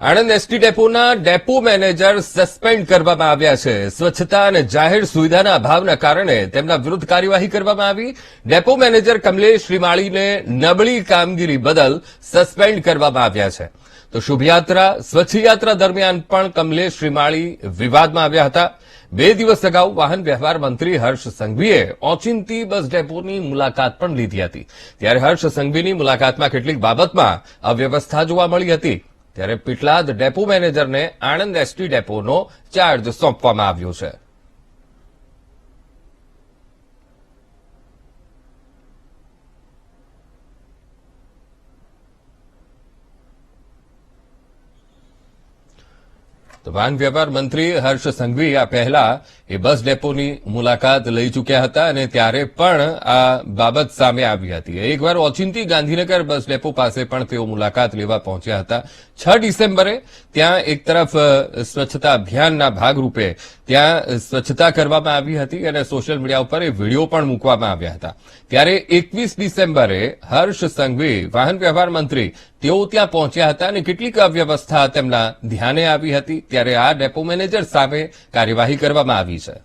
Anand ST ડેપોના depot manager suspend કરવામાં આવ્યા છે. સ્વચ્છતા અને જાહેર સુવિધાના અભાવના કારણે તેમના વિરુદ્ધ કાર્યવાહી કરવામાં આવી. ડેપો મેનેજર કમલેશ શ્રીમાળીને નબળી કામગીરી બદલ સસ્પેન્ડ કરવામાં આવ્યા છે. તો શુભયાત્રા સ્વચ્છયાત્રા દરમિયાન પણ કમલેશ શ્રીમાળી વિવાદમાં આવ્યા હતા. 2 દિવસ અગાઉ વાહન વ્યવહાર મંત્રી હર્ષ સંઘવીએ ઓચિંતી બસ ડેપોની મુલાકાત પણ લીધી હતી. ત્યારે હર્ષ સંઘવીની મુલાકાતમાં કેટલીક બાબતમાં અવ્યવસ્થા જોવા મળી હતી. ત્યારે પીટલાદ ડેપો મેનેજરને આણંદ એસટી ડેપોનો ચાર્જ સોંપવામાં આવ્યો છે. તો વાહન વ્યવહાર મંત્રી હર્ષ સંઘવી આ પહેલા એ બસ ડેપોની મુલાકાત લઈ ચૂક્યા હતા અને ત્યારે પણ આ બાબત સામે આવી હતી. એકવાર ઓચિંતી ગાંધીનગર બસ ડેપો પાસે પણ તેઓ મુલાકાત લેવા પહોંચ્યા હતા. 6 ડિસેમ્બરે ત્યાં એક તરફ સ્વચ્છતા અભિયાનના ભાગરૂપે ત્યાં સ્વચ્છતા કરવામાં આવી હતી અને સોશિયલ મીડિયા ઉપર એ વિડીયો પણ મૂકવામાં આવ્યા હતા. ત્યારે 21 ડિસેમ્બરે હર્ષ સંઘવી વાહન વ્યવહાર મંત્રી તેઓ ત્યાં પહોંચ્યા હતા અને કેટલીક અવ્યવસ્થા તેમના ધ્યાને આવી હતી. ત્યારે આ ડેપો મેનેજર સામે કાર્યવાહી કરવામાં આવી છે.